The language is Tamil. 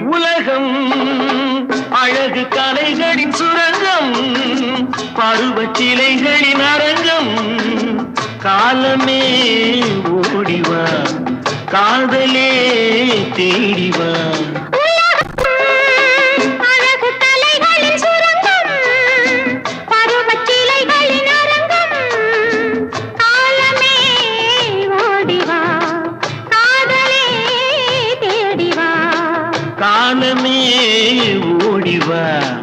உலகம் அழகு கலைகளின் சுரங்கம், பருவச் சிலைகளின் அரங்கம். காலமே ஓடிவா, காதலே தேடிவா. காலமே ஓடிவா.